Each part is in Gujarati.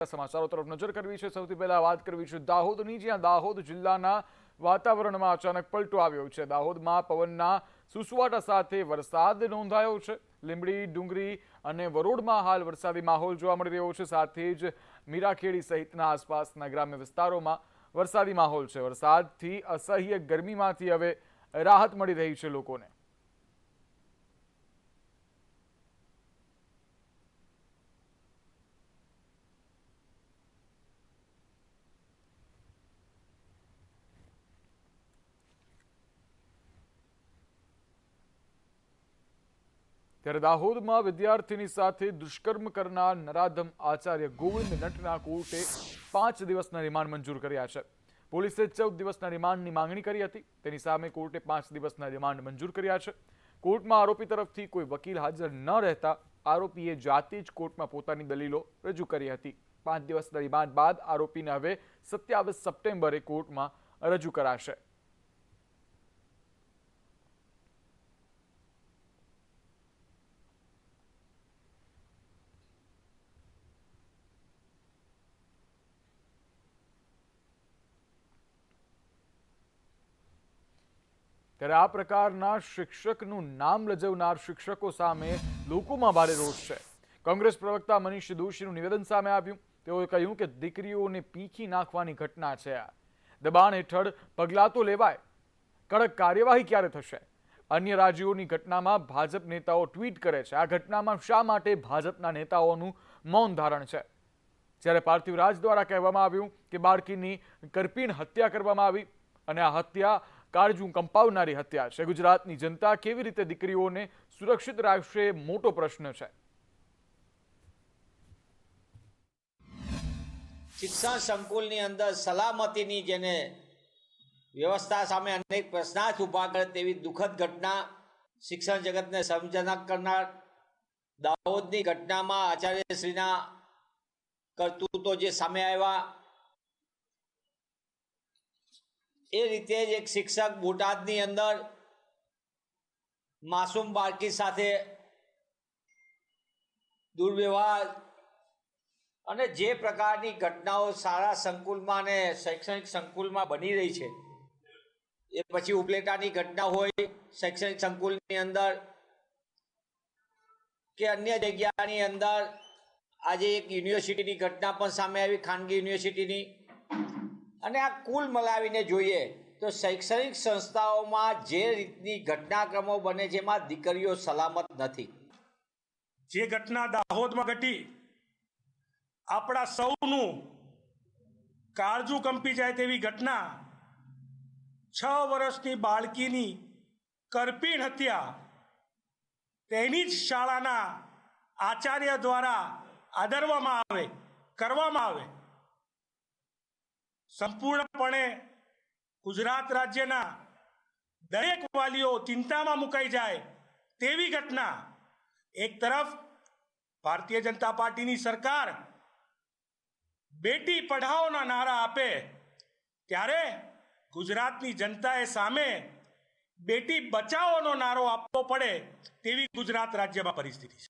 સમાચારો તરફ નજર કરવી છે। સૌથી પહેલા વાત કરવી છે દાહોદની, જ્યાં દાહોદ જિલ્લાના વાતાવરણમાં અચાનક પલટો આવ્યો છે। દાહોદમાં પવનના સુસવાટા સાથે વરસાદ નોંધાયો છે। લીંબડી, ડુંગરી અને વરોડમાં હાલ વરસાદી માહોલ જોવા મળી રહ્યો છે। સાથે જ મીરાખેડી સહિતના આસપાસના ગ્રામ્ય વિસ્તારોમાં વરસાદી માહોલ છે। વરસાદથી અસહ્ય ગરમીમાંથી હવે રાહત મળી રહી છે લોકોને। ત્યારે દાહોદમાં વિદ્યાર્થીની સાથે દુષ્કર્મ કરનાર નરાધમ આચાર્ય ગોવિંદ નટના કોર્ટે 5 દિવસના રિમાન્ડ મંજૂર કર્યા છે। પોલીસે 14 દિવસના રિમાન્ડની માંગણી કરી હતી, તેની સામે કોર્ટે 5 દિવસના રિમાન્ડ મંજૂર કર્યા છે। કોર્ટમાં આરોપી તરફથી કોઈ વકીલ હાજર ન રહેતા આરોપીએ જાતે જ કોર્ટમાં પોતાની દલીલો રજૂ કરી હતી। 5 દિવસના રિમાન્ડ બાદ આરોપીને હવે 27 સપ્ટેમ્બરે કોર્ટમાં રજૂ કરાશે। ત્યારે આ પ્રકારના શિક્ષકનું નામ લજવનાર શિક્ષકો સામે લોકોમાં ભારે રોષ છે। કોંગ્રેસ પ્રવક્તા મનીષ દોશીનું નિવેદન સામે આવ્યું। તેઓએ કહ્યું કે દીકરીઓને પીખી નાખવાની ઘટના છે આ। દબાણ હેઠળ પગલાં તો લેવાય, કડક કાર્યવાહી ક્યારે થશે? અન્ય રાજ્યોની ઘટનામાં ભાજપ નેતાઓ ટ્વીટ કરે છે, આ ઘટનામાં શા માટે ભાજપના નેતાઓનું મૌન ધારણ છે? જ્યારે પાર્થિવ રાજ દ્વારા કહેવામાં આવ્યું કે બાળકીની કરપીણ હત્યા કરવામાં આવી અને આ હત્યા કાળજું કંપાવનારી હત્યા છે। ગુજરાતની જનતા કેવી રીતે દીકરીઓને સુરક્ષિત રાખશે, મોટો પ્રશ્ન છે। શિક્ષણ સંકુલની અંદર સલામતીની જેને વ્યવસ્થા સામે અનેક પ્રશ્નાર્થ ઉભા કરે તેવી દુઃખદ ઘટના શિક્ષણ જગતને શરમજનક કરનાર દાહોદની ઘટનામાં આચાર્યશ્રીના કરતૂતો જે સામે આવ્યા, એ રીતે જ એક શિક્ષક બોટાદની અંદર માસૂમ બાળકી સાથે દુર્વ્યવહાર અને જે પ્રકારની ઘટનાઓ શાળા સંકુલમાં અને શૈક્ષણિક સંકુલમાં બની રહી છે, એ પછી ઉપલેટાની ઘટના હોય શૈક્ષણિક સંકુલની અંદર કે અન્ય જગ્યાની અંદર આજે એક યુનિવર્સિટીની ઘટના પણ સામે આવી, ખાનગી યુનિવર્સિટીની। અને આ કુલ મલાવીને જોઈએ તો શૈક્ષણિક સંસ્થાઓમાં જે રીતની ઘટનાક્રમો બને છે એમાં દીકરીઓ સલામત નથી। જે ઘટના દાહોદમાં ઘટી આપણા સૌનું કાળજું કંપી જાય તેવી ઘટના, 6 વર્ષની બાળકીની કરપીણ હત્યા તેની જ શાળાના આચાર્ય દ્વારા આદરવામાં આવે, કરવામાં આવે। સંપૂર્ણપણે ગુજરાત રાજ્યના દરેક વાલીઓ ચિંતામાં મુકાઈ જાય તેવી ઘટના। એક તરફ ભારતીય જનતા પાર્ટીની સરકાર બેટી પઢાઓના નારા આપે, ત્યારે ગુજરાતની જનતાએ સામે બેટી બચાવોનો નારો આપવો પડે તેવી ગુજરાત રાજ્યમાં પરિસ્થિતિ છે।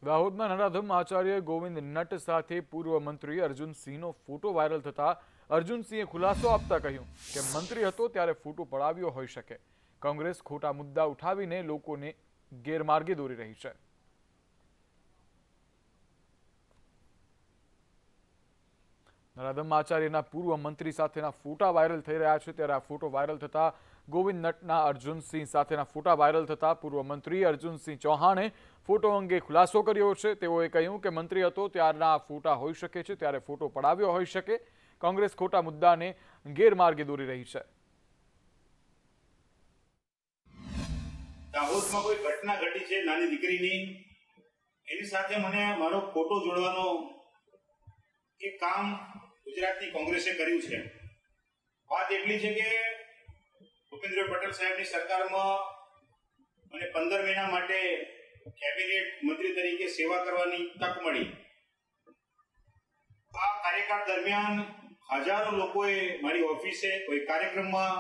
દાહોદના નરાધમ આચાર્ય ગોવિંદ નટ સાથે પૂર્વ મંત્રી અર્જુનસિંહનો ફોટો વાયરલ થતા અર્જુનસિંહે ખુલાસો આપતા કહ્યું કે મંત્રી હતો ત્યારે ફોટો પડાવ્યો હોઈ શકે। કોંગ્રેસ ખોટા મુદ્દા ઉઠાવીને લોકોને ગેરમાર્ગે દોરી રહી છે। નરાધમ આચાર્યના પૂર્વ મંત્રી સાથેના ફોટા વાયરલ થઈ રહ્યા છે। ત્યારે આ ફોટો વાયરલ થતા ગોવિંદ નટના અર્જુનસિંહ સાથેના ફોટા વાયરલ થતા પૂર્વ મંત્રી અર્જુનસિંહ ચૌહાણે ફોટો અંગે ખુલાસો કર્યો છે। તેઓએ કહ્યું કે મંત્રી હતો ત્યારના આ ફોટા હોઈ શકે છે, ત્યારે ફોટો પડાવ્યો હોઈ શકે। કોંગ્રેસ ખોટા મુદ્દાને ગેરમાર્ગે દોરી રહી છે। દાહોદમાં કોઈ ઘટના ઘટી છે નાની દીકરીની, એની સાથે મને મારો ફોટો જોડવાનો એક કામ ગુજરાતની કોંગ્રેસે કર્યું છે। વાત એટલી છે કે ભૂપેન્દ્ર પટેલ સાહેબની સરકારમાં મને 15 મહિના માટે કેબિનેટ મંત્રી તરીકે સેવા કરવાની તક મળી। આ કાર્યકાળ દરમિયાન હજારો લોકોએ મારી ઓફિસે કોઈ કાર્યક્રમમાં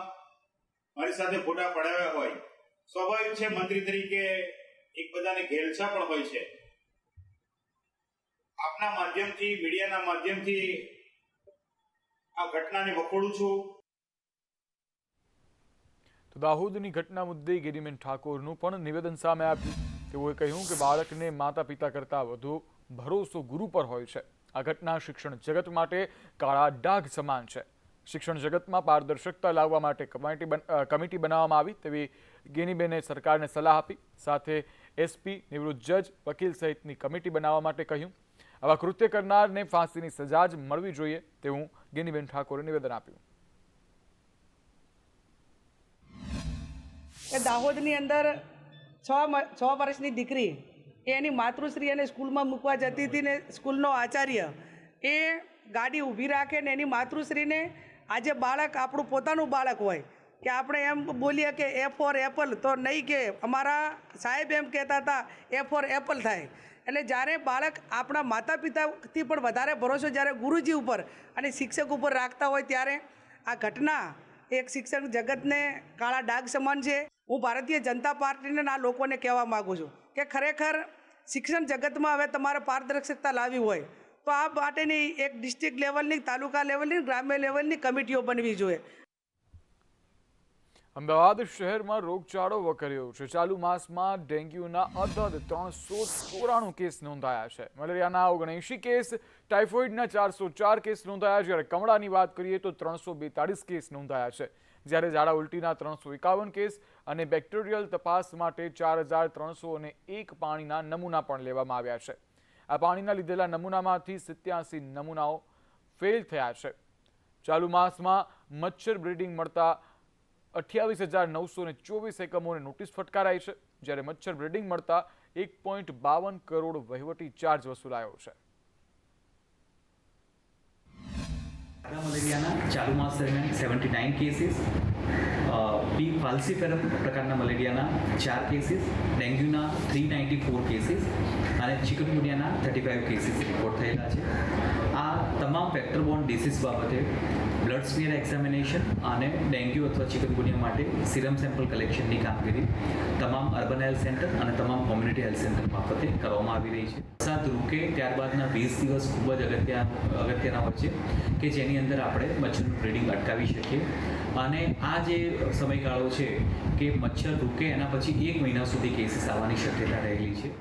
મારી સાથે ફોટા પડાવ્યા હોય। સ્વાભાવિક છે મંત્રી તરીકે એકબીજાને ઘેલછા પણ હોય છે. આપના માધ્યમથી, મીડિયાના માધ્યમથી આ ઘટનાને વખોડું છું. તો દાહોદની ઘટના મુદ્દે ગિરીબેન ઠાકોરનું પણ નિવેદન સામે આવ્યું. તેઓએ કહ્યું કે બાળકને માતા પિતા કરતાં વધુ ભરોસો ગુરુ પર હોય છે. આ ઘટના શિક્ષણ જગત માટે કાળા ડાઘ સમાન છે. શિક્ષણ જગતમાં પારદર્શકતા લાવવા માટે કમિટી બનાવવામાં આવી તેવી ગેનીબેને સરકારને સલાહ આપી. સાથે એસપી, નિવૃત્ત જજ, વકીલ સહિતની કમિટી બનાવવા માટે કહ્યું. આવા કૃત્ય કરનારને ફાંસીની સજા જ મળવી જોઈએ તેવું ગેનીબેન ઠાકોરે નિવેદન આપ્યું. દાહોદની અંદર 6 વર્ષની દીકરી એની માતૃશ્રી એને સ્કૂલમાં મૂકવા જતી હતી ને સ્કૂલનો આચાર્ય એ ગાડી ઊભી રાખે ને એની માતૃશ્રીને આજે બાળક આપણું પોતાનું બાળક હોય કે આપણે એમ બોલીએ કે એ ફોર એપલ, તો નહીં કે અમારા સાહેબ એમ કહેતા હતા એ ફોર એપલ થાય. એટલે જ્યારે બાળક આપણા માતા પિતાથી પણ વધારે ભરોસો જ્યારે ગુરુજી ઉપર અને શિક્ષક ઉપર રાખતા હોય ત્યારે આ ઘટના એક શિક્ષણ જગતને કાળા ડાઘ સમાન છે. હું ભારતીય જનતા પાર્ટીને આ લોકોને કહેવા માગું છું કે ખરેખર શિક્ષણ જગતમાં હવે તમારે પારદર્શકતા લાવવી હોય તો આ માટેની એક ડિસ્ટ્રિક્ટ લેવલની, તાલુકા લેવલની, ગ્રામ્ય લેવલની કમિટીઓ બનવી જોઈએ. અમદાવાદ શહેરમાં રોગચાળો વકર્યો છે. ચાલુ માસમાં ડેન્ગ્યુના અદદ 394 કેસ નોંધાયા છે. મલેરિયાના 79 કેસ, ટાઇફોઇડના 404 કેસ નોંધાયા. જ્યારે કમળાની વાત કરીએ તો 342 કેસ નોંધાયા છે. જ્યારે ઝાડા ઉલટીના 351 કેસ અને બેક્ટેરિયલ તપાસ માટે 4301 પાણીના નમૂના પણ લેવામાં આવ્યા છે. આ પાણીના લીધેલા નમૂનામાંથી 87 નમૂનાઓ ફેલ થયા છે. ચાલુ માસમાં મચ્છર બ્રીડિંગ મળતા 28,924 એકમોને નોટિસ ફટકારાઈ છે. જ્યારે મચ્છર બ્રીડિંગ મળતા 1.52 કરોડ વહીવટી ચાર્જ વસૂલાયો છે. મલેરિયાના ચાલુ માસ દરમિયાન 79 કેસીસ, બી ફાલ્સીફેરમ પ્રકારના મલેરિયાના 4 કેસીસ, ડેન્ગ્યુના 394 કેસીસ અને ચિકનગુનિયાના 35 કેસીસ રિપોર્ટ થયેલા છે. આ તમામ વેક્ટર બોર્ન ડિસીઝ બાબતે બ્લડ સ્મિયર એક્ઝામિનેશન અને ડેન્ગ્યુ અથવા ચિકનગુનિયા માટે સિરમ સેમ્પલ કલેક્શનની કામગીરી તમામ અર્બન હેલ્થ સેન્ટર અને તમામ કોમ્યુનિટી હેલ્થ સેન્ટર મારફતે કરવામાં આવી રહી છે. વરસાદ રૂકે ત્યારબાદના 20 દિવસ ખૂબ જ અગત્યના હોય છે કે જેની અંદર આપણે મચ્છરનું બ્રીડિંગ અટકાવી શકીએ. અને આ જે સમયગાળો છે કે મચ્છર રૂકે એના પછી 1 મહિના સુધી કેસીસ આવવાની શક્યતા રહેલી છે.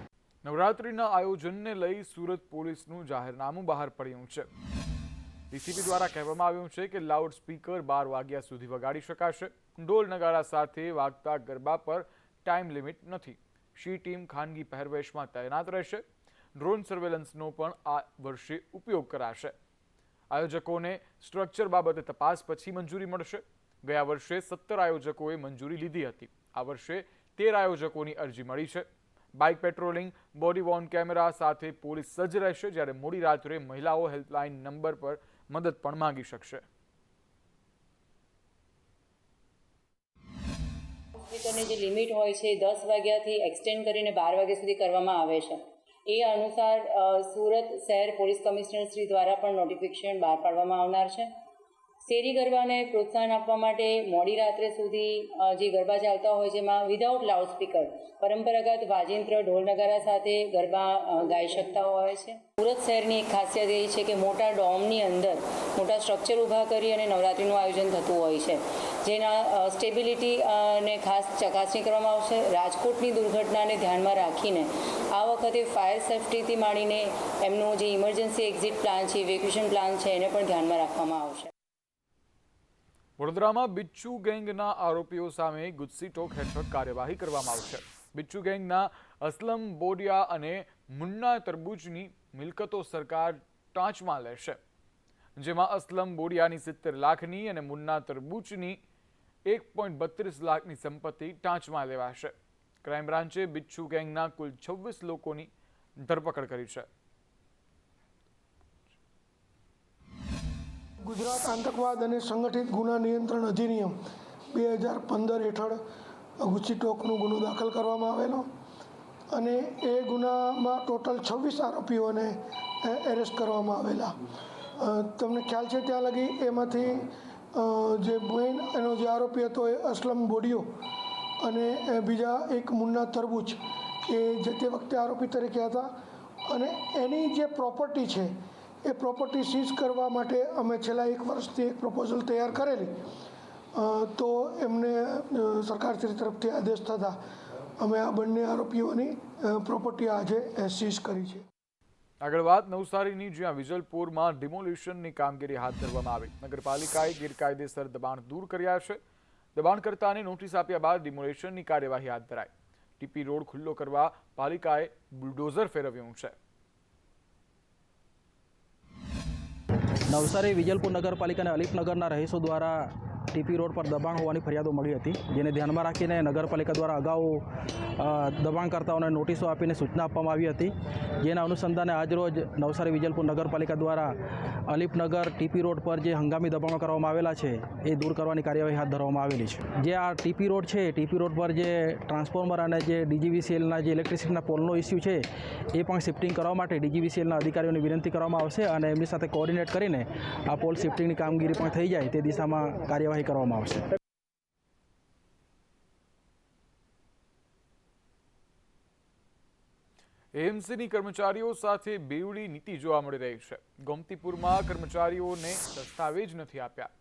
નવરાત્રિના આયોજનને લઈ સુરત પોલીસનું જાહેરનામું બહાર પડ્યું છે. ડીસીપી દ્વારા કહેવામાં આવ્યું છે કે લાઉડ સ્પીકર 12 વાગ્યા સુધી વગાડી શકાશે. ઢોલ નગારા સાથે વાગતા ગરબા પર ટાઈમ લિમિટ નથી. શી ટીમ ખાનગી પહેરવેશમાં તૈનાત રહેશે. ડ્રોન સર્વેલન્સનો પણ આ વર્ષે ઉપયોગ કરાશે. આયોજકોને સ્ટ્રક્ચર બાબતે તપાસ પછી મંજૂરી મળશે. ગયા વર્ષે 17 આયોજકોએ મંજૂરી લીધી હતી. આ વર્ષે 13 આયોજકોની અરજી મળી છે. Bike patrolling, body Warne camera સાથે પોલીસ સજ્જ રહેશે. જ્યારે મોડી રાત્રે મહિલાઓ હેલ્પલાઇન નંબર પર મદદ પણ માંગી શકશે. સ્પીકરની જે લિમિટ હોય છે 10 વાગ્યાથી એક્સટેન્ડ કરીને 12 વાગ્યા સુધી કરવામાં આવે છે. એ અનુસાર સુરત શહેર પોલીસ કમિશનર શ્રી દ્વારા પણ નોટિફિકેશન બહાર પાડવામાં આવનાર છે. શેરી ગરબાને પ્રોત્સાહન આપવા માટે મોડી રાત્રે સુધી જે ગરબા ચાલતા હોય છે એમાં વિધાઉટ લાઉડસ્પીકર પરંપરાગત વાજિંત્ર ઢોલ નગારા સાથે ગરબા ગાઈ શકતા હોય છે. સુરત શહેરની એક ખાસિયત એ છે કે મોટા ડોમની અંદર મોટા સ્ટ્રક્ચર ઊભા કરી અને નવરાત્રિનું આયોજન થતું હોય છે, જેના સ્ટેબિલિટી અને ખાસ ચકાસણી કરવામાં આવશે. રાજકોટની દુર્ઘટનાને ધ્યાનમાં રાખીને આ વખતે ફાયર સેફ્ટીથી માંડીને એમનું જે ઇમરજન્સી એક્ઝિટ પ્લાન છે, ઇવેક્યુએશન પ્લાન છે, એને પણ ધ્યાનમાં રાખવામાં આવશે. વડોદરામાં બિચ્ચુ ગેંગના આરોપીઓ સામે ગુજસી ટોક હેઠળ કાર્યવાહી કરવામાં આવશે. બિચ્ચુ ગેંગના અસલમ બોડિયા અને મુન્ના તરબૂચની મિલકતો સરકાર ટાંચમાં લેશે, જેમાં અસલમ બોડિયાની 70 લાખની અને મુન્ના તરબૂચની 1.32 લાખની સંપત્તિ ટાંચમાં લેવાશે. ક્રાઇમ બ્રાન્ચે બિચ્ચુ ગેંગના કુલ 26 લોકોની ધરપકડ કરી છે. ગુજરાત આતંકવાદ અને સંગઠિત ગુના નિયંત્રણ અધિનિયમ 2015 હેઠળ ગુજસી ટોકનો ગુનો દાખલ કરવામાં આવેલો અને એ ગુનામાં ટોટલ 26 આરોપીઓને એરેસ્ટ કરવામાં આવેલા. તમને ખ્યાલ છે ત્યાં લગી એમાંથી જે મેઇન એનો જે આરોપી હતો એ અસલમ બોડિયો અને બીજા એક મુન્ના તરબૂચ, એ જે તે વખતે આરોપી તરીકે હતા અને એની જે પ્રોપર્ટી છે એ પ્રોપર્ટી સીઝ કરવા માટે અમે છેલ્લા 1 વર્ષથી એક પ્રપોઝલ તૈયાર કરેલી, તો એમને સરકારશ્રી તરફથી આદેશ થતાં અમે આ બંને આરોપીઓની પ્રોપર્ટી આજે સીઝ કરી છે. આગળ વાત નવસારીની, જ્યાં વિજલપુરમાં ડિમોલિશનની કામગીરી હાથ ધરવામાં આવી. નગરપાલિકાએ ગેરકાયદેસર દબાણ દૂર કર્યા છે. દબાણકર્તાને નોટિસ આપ્યા બાદ ડિમોલિશનની કાર્યવાહી હાથ ધરાઈ. ટીપી રોડ ખુલ્લો કરવા પાલિકાએ બુલડોઝર ફેરવ્યું છે. નવસારી વિજલપુર નગરપાલિકાના અલીપનગરના રહીશો દ્વારા ટીપી રોડ પર દબાણ હોવાની ફરિયાદો મળી હતી, જેને ધ્યાનમાં રાખીને નગરપાલિકા દ્વારા અગાઉ દબાણકર્તાઓને નોટિસો આપીને સૂચના આપવામાં આવી હતી. જેના અનુસંધાને આજરોજ નવસારી વિજલપુર નગરપાલિકા દ્વારા અલીપનગર ટીપી રોડ પર જે હંગામી દબાણો કરવામાં આવેલા છે એ દૂર કરવાની કાર્યવાહી હાથ ધરવામાં આવેલી છે. જે આ ટીપી રોડ છે, ટીપી રોડ પર જે ટ્રાન્સફોર્મર અને જે ડીજીવીસીએલના જે ઇલેક્ટ્રિસિટીના પોલનો ઇસ્યુ છે એ પણ શિફ્ટિંગ કરવા માટે ડીજીવીસીએલના અધિકારીઓને વિનંતી કરવામાં આવશે અને એમની સાથે કોઓર્ડિનેટ કરીને આ પોલ શિફ્ટિંગની કામગીરી પણ થઈ જાય તે દિશામાં કાર્યવાહી કરવામાં આવશે. એએમસીની કર્મચારીઓ સાથે બેવડી નીતિ જોવા મળી રહી છે. ગોમતીપુરમાં કર્મચારીઓને દસ્તાવેજ નથી આપ્યા.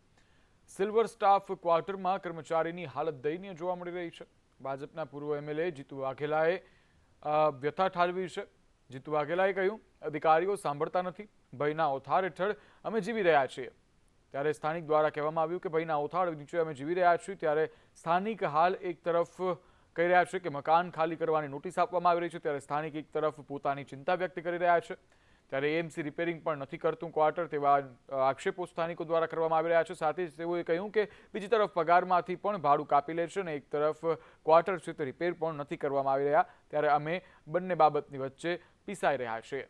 સિલ્વર સ્ટાફ ક્વાર્ટરમાં કર્મચારીની હાલત દયનીય જોવા મળી રહી છે. ભાજપના પૂર્વ એમએલએ જીતુ વાઘેલાએ વ્યથા ઠાલવી છે. જીતુ વાઘેલાએ કહ્યું, અધિકારીઓ સાંભળતા નથી, ભયના ઓથાર હેઠળ અમે જીવી રહ્યા છીએ. ત્યારે સ્થાનિક દ્વારા કહેવામાં આવ્યું કે ભયના ઓથાર નીચે અમે જીવી રહ્યા છીએ. ત્યારે સ્થાનિક હાલ એક તરફ કહી રહ્યા છે કે મકાન ખાલી કરવાની નોટિસ આપવામાં આવી રહી છે, ત્યારે સ્થાનિક એક તરફ પોતાની ચિંતા વ્યક્ત કરી રહ્યા છે. ત્યારે એએમસી રિપેરિંગ પણ નથી કરતું ક્વાર્ટર, તેવા આક્ષેપો સ્થાનિકો દ્વારા કરવામાં આવી રહ્યા છે. સાથે જ તેઓએ કહ્યું કે બીજી તરફ પગારમાંથી પણ ભાડું કાપી લે છે અને એક તરફ ક્વાર્ટર છે તે રિપેર પણ નથી કરવામાં આવી રહ્યા. ત્યારે અમે બંને બાબતની વચ્ચે પીસાઈ રહ્યા છીએ.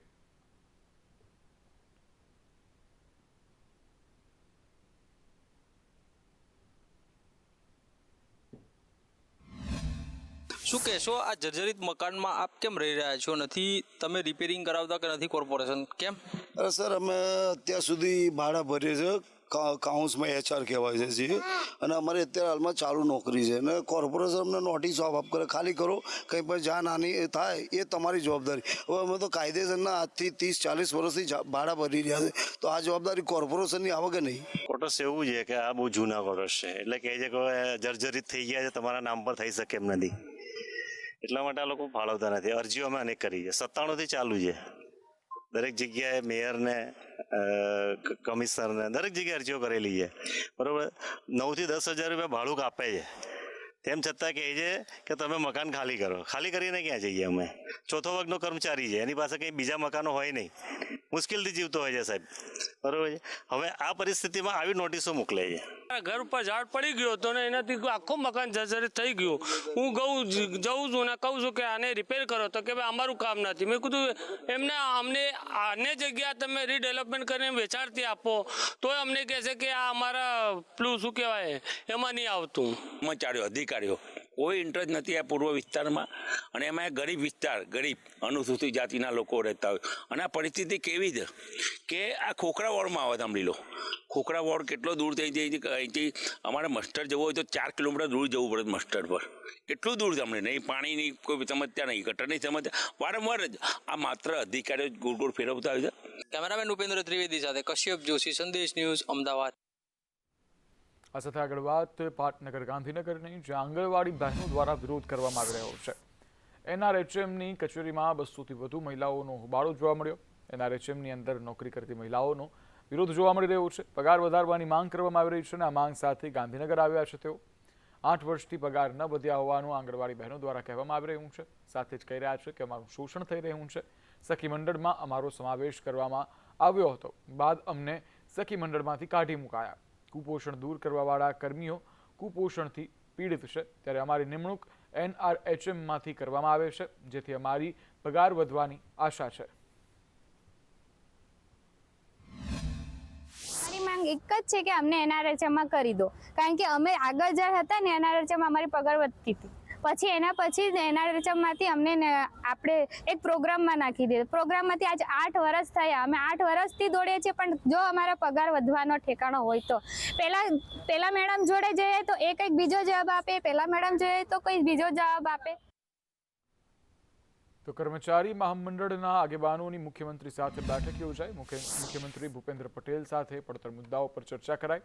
શું કહેશો, આ જર્જરિત મકાનમાં આપ કેમ રહી રહ્યા છો? નથી તમે રિપેરિંગ કરાવતા કે નથી કોર્પોરેશન, કેમ? અરે સર, અમે અત્યાર સુધી ભાડા ભરીએ છીએ, કાઉન્સમાં HR કહેવાય છે અને અમારે અત્યારે હાલમાં ચાલુ નોકરી છે અને કોર્પોરેશન અમને નોટિસ આપ કરે, ખાલી કરો, કંઈ પણ જ્યાં નાની થાય એ તમારી જવાબદારી. હવે અમે તો કાયદેસરના આજથી 30-40 વર્ષથી ભાડા ભરી રહ્યા છે, તો આ જવાબદારી કોર્પોરેશનની આવે કે નહીં? કોર્ટસ એવું છે કે આ બહુ જૂના કોર્ટસ છે, એટલે કહે છે કે જર્જરિત થઈ ગયા છે, તમારા નામ પર થઈ શકે એમ નથી, એટલા માટે આ લોકો ફાળવતા નથી. અરજીઓ અમે અનેક કરી છે, 97થી ચાલુ છે. દરેક જગ્યાએ મેયરને, કમિશનરને દરેક જગ્યાએ અરજીઓ કરેલી છે, બરાબર. 9 થી 10 હજાર રૂપિયા ભાડું કાપે છે, તેમ છતાં કહે છે કે તમે મકાન ખાલી કરો. ખાલી કરીને ક્યાં જઈએ? અમે ચોથો વર્ગનો કર્મચારી છે, એની પાસે કંઈ બીજા મકાનો હોય નહીં, મુશ્કેલથી જીવતો હોય છે સાહેબ, બરાબર છે. હવે આ પરિસ્થિતિમાં આવી નોટિસો મોકલે છે. ઘર ઉપર ઝાડ પડી ગયો હતો ને એનાથી આખું મકાન જર્જરિત થઈ ગયું. હું જઉં છું ને કહું છું કે આને રિપેર કરો, તો કે ભાઈ અમારું કામ નથી. મેં કીધું અમને આને જગ્યા તમે રીડેવલપમેન્ટ કરીને વેચાણથી આપો, તો અમને કહે છે કે આ અમારા પેલું શું કહેવાય એમાં નહીં આવતું. કર્મચારીઓ, અધિકારીઓ કોઈ ઇન્ટરેસ્ટ નથી આ પૂર્વ વિસ્તારમાં, અને એમાં ગરીબ વિસ્તાર, ગરીબ અનુસૂચિત જાતિના લોકો રહેતા હોય. અને આ પરિસ્થિતિ કેવી છે કે આ ખોખરા વોર્ડમાં આવે, સાંભળી લો, ખોખરા વોર્ડ કેટલો દૂર થઈ જાય છે. અહીંથી અમારે મસ્ટર્ડ જવું હોય તો 4 કિલોમીટર દૂર જવું પડે મસ્ટર્ડ પર, કેટલું દૂર સાંભળે નહીં, પાણીની કોઈ સમસ્યા નહીં, ગટરની સમસ્યા, વારંવાર જ આ માત્ર અધિકારીઓ જ ગોળ ગોળ ફેરવતા હોય છે. કેમેરામેન ઉપેન્દ્ર ત્રિવેદી સાથે કશ્યપ જોશી, સંદેશ ન્યૂઝ, અમદાવાદ. આ સાથે આગળ વાત પાટનગર ગાંધીનગરની, જ્યાં આંગણવાડી બહેનો દ્વારા વિરોધ કરવામાં આવી રહ્યો છે. NRHMની કચેરીમાં 200થી વધુ મહિલાઓનો હોબાળો જોવા મળ્યો. NRHMની અંદર નોકરી કરતી મહિલાઓનો વિરોધ જોવા મળી રહ્યો છે. પગાર વધારવાની માંગ કરવામાં આવી રહી છે અને આ માંગ સાથે ગાંધીનગર આવ્યા છે તેઓ. 8 વર્ષથી પગાર ન વધ્યા હોવાનું આંગણવાડી બહેનો દ્વારા કહેવામાં આવી રહ્યું છે. સાથે જ કહી રહ્યા છે કે અમારું શોષણ થઈ રહ્યું છે. સખી મંડળમાં અમારો સમાવેશ કરવામાં આવ્યો હતો, બાદ અમને સખી મંડળમાંથી કાઢી મુકાયા. કુપોષણ દૂર કરવાવાળા કર્મીઓ કુપોષણથી પીડિત છે, ત્યારે અમારી નિમણૂક NRHMમાંથી કરવામાં આવે છે, જેથી અમારી પગાર વધવાની આશા છે. માંગ એક જ છે કે અમને NRHMમાં કરી દો, કારણ કે અમે આગળ જ્યારે હતા ને NRHMમાં અમારી પગાર વધતી હતી, પછી એના પછી NRHMમાંથી અમને આપણે એક પ્રોગ્રામમાં નાખી દીધો. પ્રોગ્રામમાંથી આજે 8 વર્ષ થયા, અમે 8 વર્ષથી દોડીએ છીએ, પણ જો અમારા પગાર વધવાનો ઠેકાણો હોય તો પેલા મેડમ જોડે જઈએ તો એ કંઈક બીજો જવાબ આપે, પેલા મેડમ જોઈએ તો કંઈક બીજો જવાબ આપે. તો કર્મચારી મહામંડળના આગેવાનોની મુખ્યમંત્રી સાથે બેઠક યોજાઈ. મુખ્યમંત્રી ભૂપેન્દ્ર પટેલ સાથે પડતર મુદ્દાઓ પર ચર્ચા કરાઈ.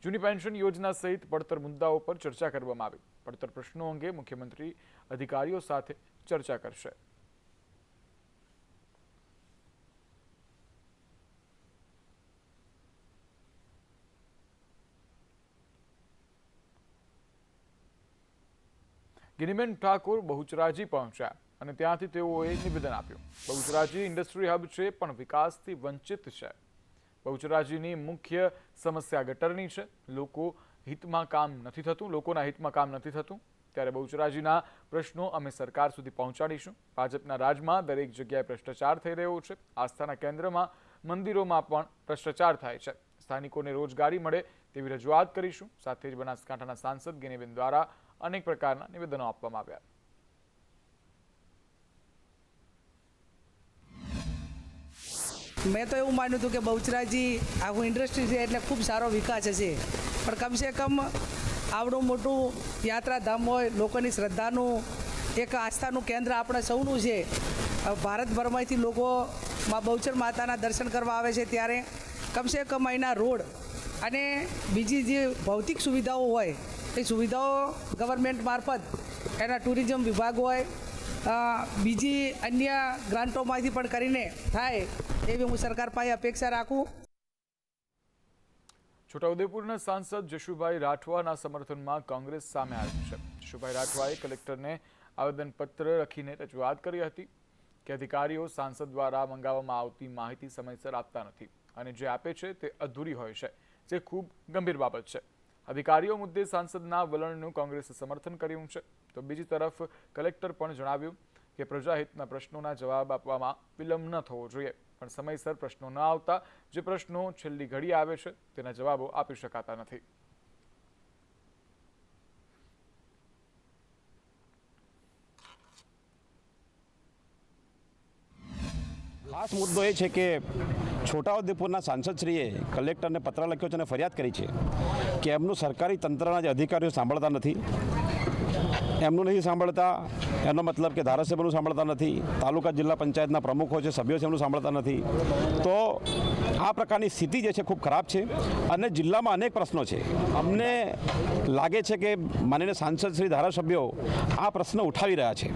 જૂની પેન્શન યોજના સહિત પડતર મુદ્દાઓ પર ચર્ચા કરવામાં આવી. પડતર પ્રશ્નો અંગે મુખ્યમંત્રી અધિકારીઓ સાથે ચર્ચા કરશે. ગિનીબેન ઠાકોર બહુચરાજી પહોંચ્યા અને ત્યાંથી તેઓએ નિવેદન આપ્યું. બહુચરાજી ઇન્ડસ્ટ્રી હબ છે પણ વિકાસથી વંચિત છે. બહુચરાજીની મુખ્ય સમસ્યા ગટરની છે. લોકોના હિતમાં કામ નથી થતું. ત્યારે બહુચરાજીના પ્રશ્નો અમે સરકાર સુધી પહોંચાડીશું. ભાજપના રાજમાં દરેક જગ્યાએ ભ્રષ્ટાચાર થઈ રહ્યો છે. આસ્થાના કેન્દ્રમાં, મંદિરોમાં પણ ભ્રષ્ટાચાર થાય છે. સ્થાનિકોને રોજગારી મળે તેવી રજૂઆત કરીશું. સાથે જ બનાસકાંઠાના સાંસદ ગિનીબેન દ્વારા અનેક પ્રકારના નિવેદનો આપવામાં આવ્યા. મેં તો એવું માન્યું હતું કે બહુચરાજી આખું ઇન્ડસ્ટ્રી છે એટલે ખૂબ સારો વિકાસ હશે, પણ કમસે કમ આવડું મોટું યાત્રાધામ હોય, લોકોની શ્રદ્ધાનું એક આસ્થાનું કેન્દ્ર આપણે સૌનું છે. ભારતભરમાંથી લોકો માં બહુચર માતાના દર્શન કરવા આવે છે, ત્યારે કમસે કમ અહીંના રોડ અને બીજી જે ભૌતિક સુવિધાઓ હોય એ સુવિધાઓ ગવર્મેન્ટ મારફત એના ટુરિઝમ વિભાગ હોય, બીજી અન્ય ગ્રાન્ટોમાંથી પણ કરીને થાય એવી હું સરકાર પાસે અપેક્ષા રાખું. છોટાઉદેપુરના સાંસદ જશુભાઈ રાઠવાના સમર્થનમાં કોંગ્રેસ સામે આવ્યું છે. જશુભાઈ રાઠવાએ કલેક્ટરને આવેદનપત્ર લખીને રજૂઆત કરી હતી કે અધિકારીઓ સાંસદ દ્વારા મંગાવવામાં આવતી માહિતી સમયસર આપતા નથી અને જે આપે છે તે અધૂરી હોય છે, જે ખૂબ ગંભીર બાબત છે. અધિકારીઓ મુદ્દે સાંસદના વલણનું કોંગ્રેસે સમર્થન કર્યું છે. તો બીજી તરફ કલેક્ટર પણ જણાવ્યું કે પ્રજાહિતના પ્રશ્નોના જવાબ આપવામાં વિલંબ ન થવો જોઈએ, પણ સમયસર પ્રશ્નો ન આવતા જે પ્રશ્નો છેલ્લી ઘડી આવે છે તેના જવાબો આપી શકાતા નથી. ખાસ મુદ્દો એ છે કે છોટાઉદેપુરના સાંસદશ્રીએ કલેક્ટરને પત્ર લખ્યો છે અને ફરિયાદ કરી છે કે એમનું સરકારી તંત્રના જે અધિકારીઓ સાંભળતા નથી. એમનું નહીં સાંભળતા એનો મતલબ કે ધારાસભ્યનું સાંભળતા નથી, તાલુકા જિલ્લા પંચાયતના પ્રમુખો છે, સભ્યો છે, એમનું સાંભળતા નથી. તો આ પ્રકારની સ્થિતિ જે છે ખૂબ ખરાબ છે અને જિલ્લામાં અનેક પ્રશ્નો છે. અમને લાગે છે કે માનનીય સાંસદ શ્રી ધારાસભ્યો આ પ્રશ્ન ઉઠાવી રહ્યા છે,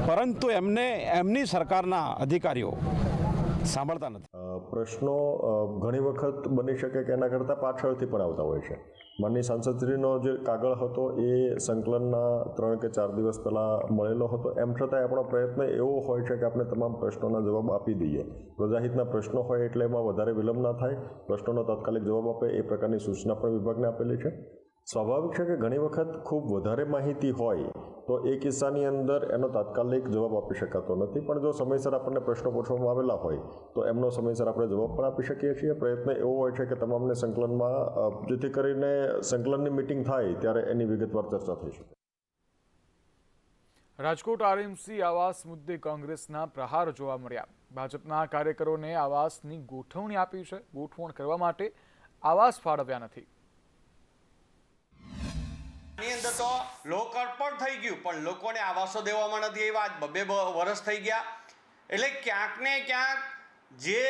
પરંતુ એમની સરકારના અધિકારીઓ સાંભળતા નથી. પ્રશ્નો ઘણી વખત બની શકે કે એના કરતાં પાછળથી પણ આવતા હોય છે. માનની સાંસદશ્રીનો જે કાગળ હતો એ સંકલનના 3 કે 4 દિવસ પહેલાં મળેલો હતો. એમ છતાંય આપણો પ્રયત્ન એવો હોય છે કે આપણે તમામ પ્રશ્નોના જવાબ આપી દઈએ. પ્રજાહિતના પ્રશ્નો હોય એટલે એમાં વધારે વિલંબ ના થાય, પ્રશ્નોનો તાત્કાલિક જવાબ આપે એ પ્રકારની સૂચના પણ વિભાગને આપેલી છે. સ્વાભાવિક છે કે ઘણી વખત ખૂબ વધારે માહિતી હોય તો એ કિસ્સાની અંદર એનો તાત્કાલિક જવાબ આપી શકાતો નથી, પણ જો સમયસર આપણને પ્રશ્નો પૂછવામાં આવેલા હોય તો એમનો સમયસર આપણે જવાબ પણ આપી શકીએ છીએ. પ્રયત્ન એવો હોય છે કે તમામને સંકલનમાં, જેથી કરીને સંકલનની મિટિંગ થાય ત્યારે એની વિગતવાર ચર્ચા થઈ શકે. રાજકોટ આરએમસી આવાસ મુદ્દે કોંગ્રેસના પ્રહાર જોવા મળ્યા. ભાજપના કાર્યકરોને આવાસની ગોઠવણી આપી છે, ગોઠવણ કરવા માટે આવાસ ફાળવ્યા નથી. આની અંદર તો લોકાર્પણ થઈ ગયું પણ લોકોને આવાસો દેવામાં નથી આવ્યા. આજ 2 વર્ષ થઈ ગયા. એટલે ક્યાંક ને ક્યાંક જે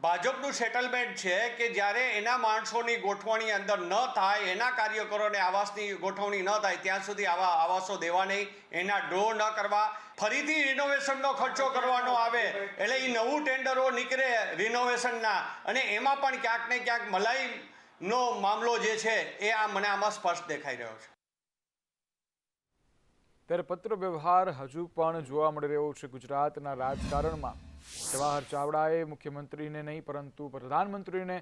ભાજપનું સેટલમેન્ટ છે કે જ્યારે એના માણસોની ગોઠવણી અંદર ન થાય, એના કાર્યકરોને આવાસની ગોઠવણી ન થાય ત્યાં સુધી આવા આવાસો દેવા નહીં, એના ડ્રો ન કરવા, ફરીથી રિનોવેશનનો ખર્ચો કરવાનો આવે એટલે એ નવું ટેન્ડરો નીકળે રિનોવેશનના, અને એમાં પણ ક્યાંક ને ક્યાંક મલાઈનો મામલો જે છે એ મને આમાં સ્પષ્ટ દેખાઈ રહ્યો છે. ત્યારે પત્ર વ્યવહાર હજુ પણ જોવા મળી રહ્યો છે ગુજરાતના રાજકારણમાં. જવાહર ચાવડાએ મુખ્યમંત્રીને નહીં પરંતુ પ્રધાનમંત્રીને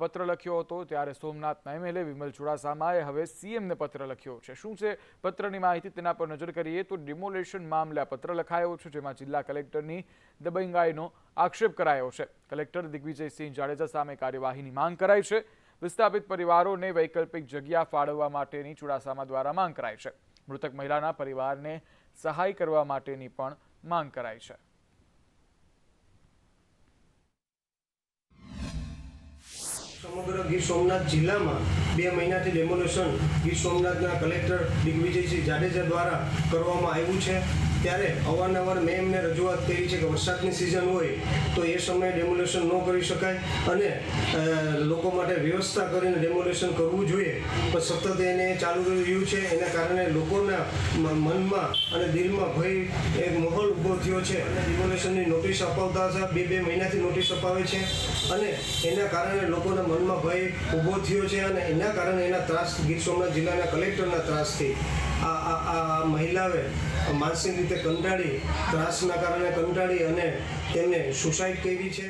પત્ર લખ્યો હતો, ત્યારે સોમનાથના એમએલએ વિમલ ચુડાસમાએ હવે સીએમને પત્ર લખ્યો છે. શું છે પત્રની માહિતી તેના પર નજર કરીએ તો ડિમોલેશન મામલે પત્ર લખાયો છે, જેમાં જિલ્લા કલેક્ટરની દબંગાઈનો આક્ષેપ કરાયો છે. કલેક્ટર દિગ્વિજયસિંહ જાડેજા સામે કાર્યવાહીની માંગ કરાઈ છે. વિસ્થાપિત પરિવારોને વૈકલ્પિક જગ્યા ફાળવવા માટેની ચુડાસમા દ્વારા માંગ કરાઈ છે. મૃતક મહિલાના પરિવારને સહાય કરવા માટેની પણ માંગ કરાઈ છે. સમગ્ર ગીર સોમનાથ જિલ્લામાં 2 મહિનાથી ડેમોલેશન ગીર સોમનાથના કલેક્ટર દિગ્વિજયસિંહ જાડેજા દ્વારા કરવામાં આવ્યું છે. ત્યારે અવારનવાર મેં એમને રજૂઆત કરી છે કે વરસાદની સિઝન હોય તો એ સમયે ડેમોલેશન ન કરી શકાય અને લોકો માટે વ્યવસ્થા કરીને ડેમોલેશન કરવું જોઈએ, પણ સતત એને ચાલુ રહ્યું છે. એના કારણે લોકોના મનમાં અને દિલમાં ભય એક માહોલ ઊભો થયો છે અને ડેમોલેશનની નોટિસ અપાવતા હતા, 2 મહિનાથી નોટિસ અપાવે છે અને એના કારણે લોકોના મનમાં ભય ઊભો થયો છે અને એના કારણે એના ત્રાસ ગીર સોમનાથ જિલ્લાના કલેક્ટરના ત્રાસથી આ મહિલાએ માનસિક રીતે કંટાળી, ત્રાસના કારણે કંટાળી અને તેમને સુસાઇડ કરી છે.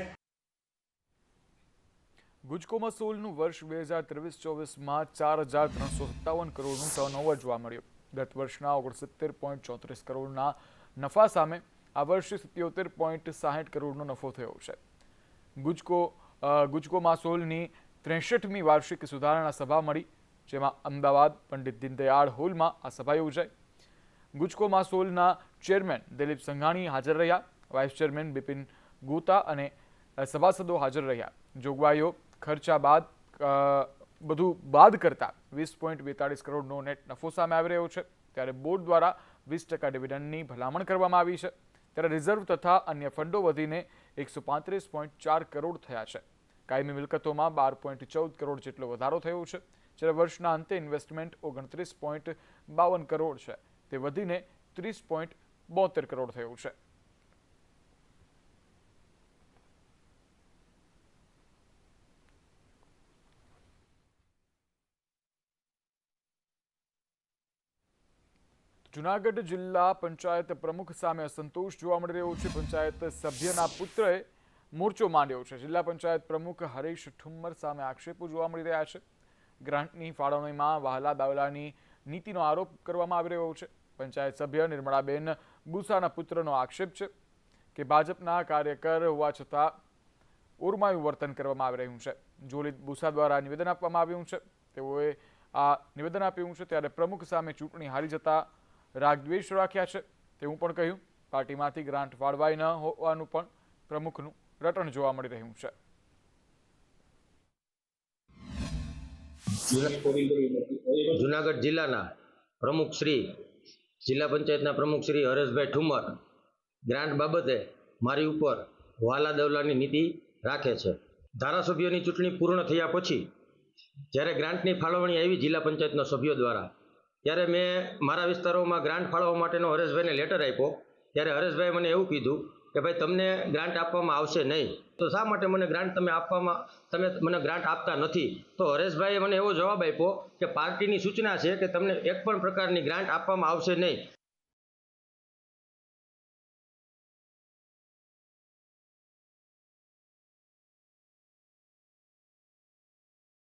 ગુજકોમાં સોલનું વર્ષ 2023-24માં 4,357 કરોડનું ટર્નઓવર જોવા મળ્યું. ગત વર્ષના 69.34 કરોડના નફા સામે આ વર્ષે 77.60 કરોડનો નફો થયો છે. ગુજકોમાં સોલની 63મી વાર્ષિક સુધારણા સભા મળી, જેમાં અમદાવાદ પંડિત દીનદયાળ હોલમાં આ સભા યોજાઈ. ગુજકોમાં સોલના ચેરમેન દિલીપ સંઘાણી હાજર રહ્યા, વાઇસ ચેરમેન બિપિન ગોતા અને સભાસદો હાજર રહ્યા. જોગવાઈઓ ખર્ચા બધું બાદ કરતા 20.42 કરોડનો નેટ નફો સામે આવી રહ્યો છે. ત્યારે બોર્ડ દ્વારા 20% ડિવિડન્ડની ભલામણ કરવામાં આવી છે. ત્યારે રિઝર્વ તથા અન્ય ફંડો વધીને 135.4 કરોડ થયા છે. કાયમી મિલકતોમાં 12.14 કરોડ જેટલો વધારો થયો છે. જ્યારે વર્ષના અંતે ઇન્વેસ્ટમેન્ટ 29.52 કરોડ છે, તે વધીને 30.72 કરોડ થયું છે. જૂનાગઢ જિલ્લા પંચાયત પ્રમુખ સામે અસંતોષ જોવા મળી રહ્યો છે. પંચાયત સભ્યના પુત્રએ મોરચો માંડ્યો છે. જિલ્લા પંચાયત પ્રમુખ હરીશ ઠુમ્મર સામે આક્ષેપો જોવા મળી રહ્યા છે. ગ્રાન્ટની ફાળવણીમાં વહાલા દાવલાની નીતિનો આરોપ કરવામાં આવી રહ્યો છે. પંચાયત સભ્ય નિર્મળાબેન બુસાના પુત્રનો આક્ષેપ છે કે ભાજપના કાર્યકર હોવા છતાં ઓરમાયું વર્તન કરવામાં આવી રહ્યું છે. જોલિત બુસા દ્વારા નિવેદન આપવામાં આવ્યું છે. તેઓએ આ નિવેદન આપ્યું છે. ત્યારે પ્રમુખ સામે ચૂંટણી હારી જતા રાગદ્વેષ રાખ્યા છે તેવું પણ કહ્યું. પાર્ટીમાંથી ગ્રાન્ટ ફાળવાઈ ન હોવાનું પણ પ્રમુખનું રટણ જોવા મળી રહ્યું છે. જૂનાગઢ જિલ્લાના પ્રમુખ શ્રી જિલ્લા પંચાયતના પ્રમુખ શ્રી હરેશભાઈ ઠુમ્મર ગ્રાન્ટ બાબતે મારી ઉપર વહાલા દવલાની નીતિ રાખે છે. ધારાસભ્યોની ચૂંટણી પૂર્ણ થયા પછી જ્યારે ગ્રાન્ટની ફાળવણી આવી જિલ્લા પંચાયતના સભ્યો દ્વારા, ત્યારે મેં મારા વિસ્તારોમાં ગ્રાન્ટ ફાળવવા માટેનો હરેશભાઈને લેટર આપ્યો. ત્યારે હરેશભાઈએ મને એવું કીધું કે ભાઈ તમને ગ્રાન્ટ આપવામાં આવશે નહીં. તો શા માટે મને ગ્રાન્ટ તમે મને ગ્રાન્ટ આપતા નથી? તો હરેશભાઈએ મને એવો જવાબ આપ્યો કે પાર્ટીની સૂચના છે કે તમને એક પણ પ્રકારની ગ્રાન્ટ આપવામાં આવશે નહીં.